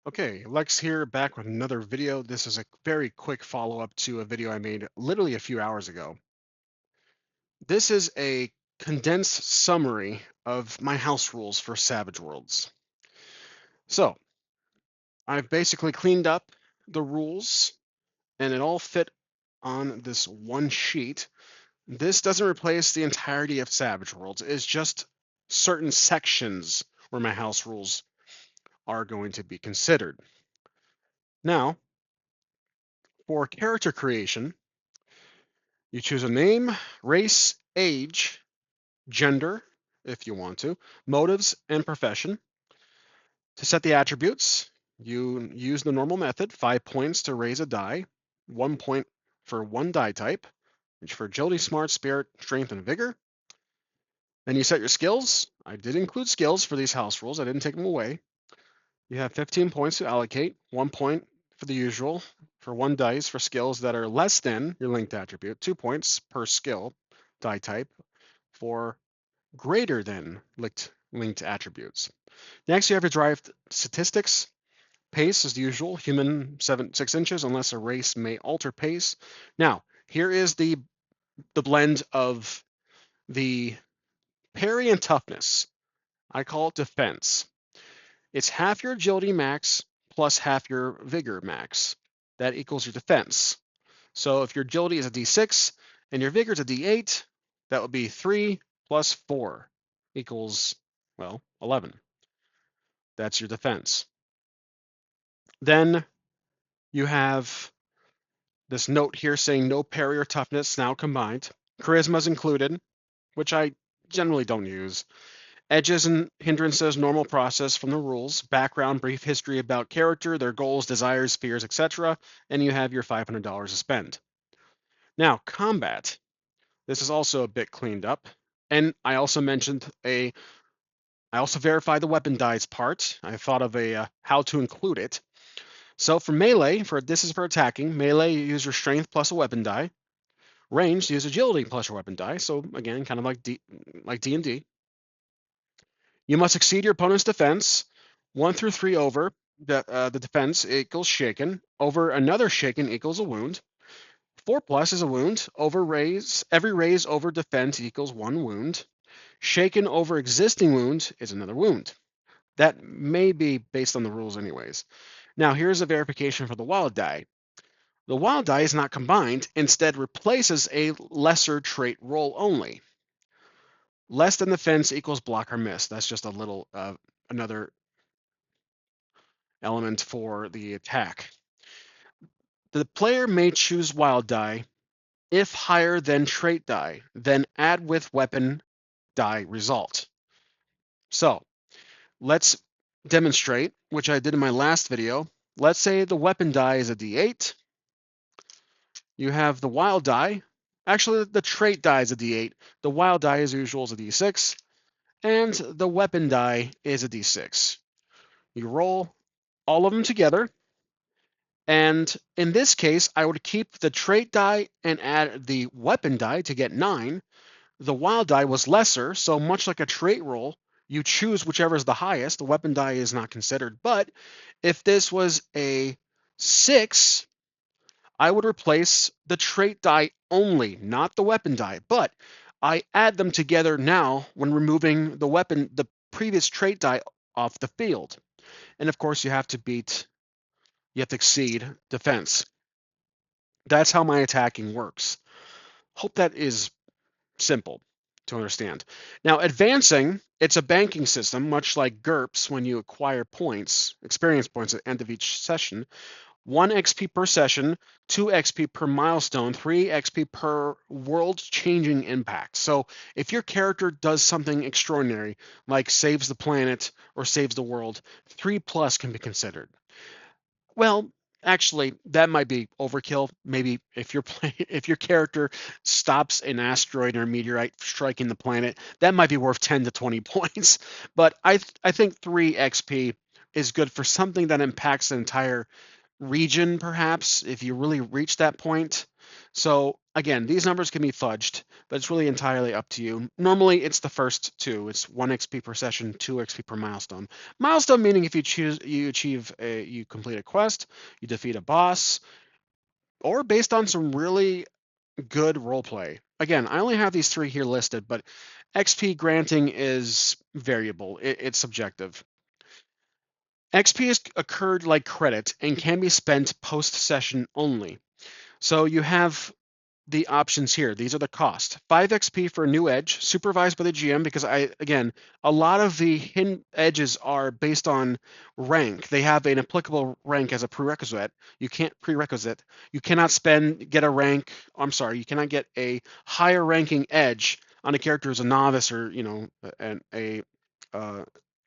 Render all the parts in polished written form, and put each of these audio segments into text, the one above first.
Okay, Lex here, back with another video. This is a very quick follow-up to a video I made literally a few hours ago. This is a condensed summary of my house rules for Savage Worlds. So, I've basically cleaned up the rules, and it all fit on this one sheet. This doesn't replace the entirety of Savage Worlds. It's just certain sections where my house rules are going to be considered. Now, for character creation, you choose a name, race, age, gender, if you want to, motives, and profession. To set the attributes, you use the normal method, 5 points to raise a die, 1 point for one die type, which for agility, smart, spirit, strength, and vigor. Then you set your skills. I did include skills for these house rules. I didn't take them away. You have 15 points to allocate, 1 point for the usual, for one dice for skills that are less than your linked attribute, 2 points per skill die type for greater than linked attributes. Next, you have your derived statistics. Pace, as usual, human 6 inches, unless a race may alter pace. Now, here is the blend of the parry and toughness. I call it defense. It's half your agility max plus half your vigor max. That equals your defense. So if your agility is a d6 and your vigor is a d8, that would be 3 plus 4 equals, well, 11. That's your defense. Then you have this note here saying no parry or toughness now combined. Charisma is included, which I generally don't use. Edges and hindrances, normal process from the rules. Background, brief history about character, their goals, desires, fears, etc. And you have your $500 to spend. Now, combat. This is also a bit cleaned up. And I also verified the weapon dice part. I thought of how to include it. So for melee, this is for attacking. Melee, you use your strength plus a weapon die. Ranged, you use agility plus your weapon die. So again, kind of like D&D. You must exceed your opponent's defense. 1 through 3 over the defense equals shaken. Over another shaken equals a wound. 4 plus is a wound. Every raise over defense equals 1 wound. Shaken over existing wound is another wound. That may be based on the rules anyways. Now here's a verification for the wild die. The wild die is not combined, instead replaces a lesser trait roll only. Less than the fence equals block or miss. That's just a little another element for the attack. The player may choose wild die if higher than trait die, then add with weapon die result. So let's demonstrate, which I did in my last video. Let's say the weapon die is a d8. You have the wild die. Actually, the trait die is a d8. The wild die, as usual, is a d6. And the weapon die is a d6. You roll all of them together. And in this case, I would keep the trait die and add the weapon die to get 9. The wild die was lesser, so much like a trait roll, you choose whichever is the highest. The weapon die is not considered. But if this was a 6, I would replace the trait die only, not the weapon die. But I add them together now when removing the previous trait die off the field. And of course, you have to exceed defense. That's how my attacking works. Hope that is simple to understand. Now, advancing, it's a banking system, much like GURPS when you acquire points, experience points at the end of each session. 1 XP per session, 2 XP per milestone, 3 XP per world-changing impact. So if your character does something extraordinary, like saves the planet or saves the world, 3 plus can be considered. Well, actually, that might be overkill. Maybe if your character stops an asteroid or a meteorite striking the planet, that might be worth 10 to 20 points. But I think 3 XP is good for something that impacts the entire region, perhaps, if you really reach that point. So again, these numbers can be fudged, but it's really entirely up to you. Normally, it's the first two. It's 1 XP per session, 2 XP per milestone. Milestone meaning if you complete a quest, you defeat a boss, or based on some really good roleplay. Again, I only have these three here listed, but XP granting is variable. It's subjective. XP is occurred like credit and can be spent post-session only. So you have the options here. These are the cost. 5 XP for a new edge, supervised by the GM, because again, a lot of the hidden edges are based on rank. They have an applicable rank as a prerequisite. You cannot get a rank. I'm sorry, you cannot get a higher ranking edge on a character who's a novice or a uh,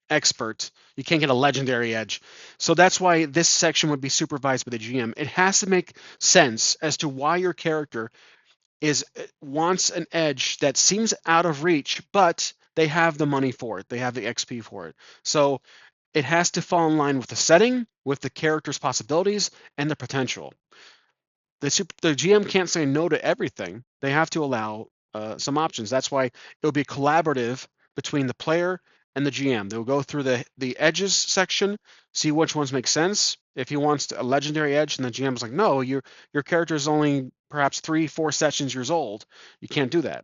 expert. You can't get a legendary edge. So that's why this section would be supervised by the GM. It has to make sense as to why your character wants an edge that seems out of reach, but they have the money for it. They have the XP for it. So it has to fall in line with the setting, with the character's possibilities, and the potential. The GM can't say no to everything. They have to allow some options. That's why it'll be collaborative between the player and the GM. They'll go through the edges section, see which ones make sense. If he wants a legendary edge, and the GM's like, no, your character is only perhaps 3-4 sessions years old. You can't do that.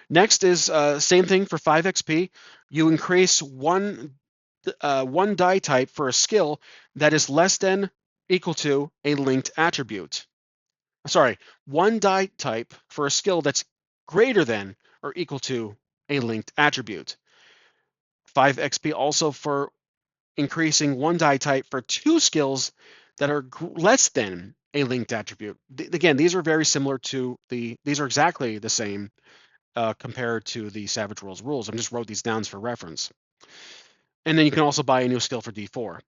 Next is same thing for 5 XP. You increase one die type for a skill that is less than equal to a linked attribute. Sorry, one die type for a skill that's greater than or equal to a linked attribute. 5 XP also for increasing one die type for two skills that are less than a linked attribute. Again, these are very similar to these are exactly the same compared to the Savage Worlds rules. I just wrote these down for reference. And then you can also buy a new skill for D4.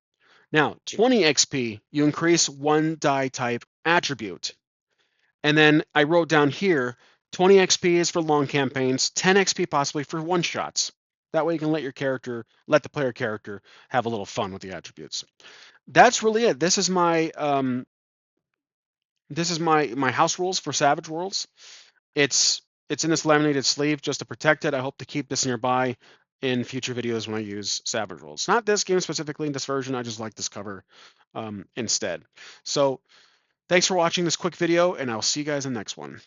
Now, 20 XP, you increase one die type attribute. And then I wrote down here 20 XP is for long campaigns, 10 XP possibly for one shots. That way you can let the player character have a little fun with the attributes. That's really it. This is my house rules for Savage Worlds. It's in this laminated sleeve just to protect it. I hope to keep this nearby in future videos when I use Savage Worlds. Not this game specifically in this version. I just like this cover instead. So thanks for watching this quick video, and I'll see you guys in the next one.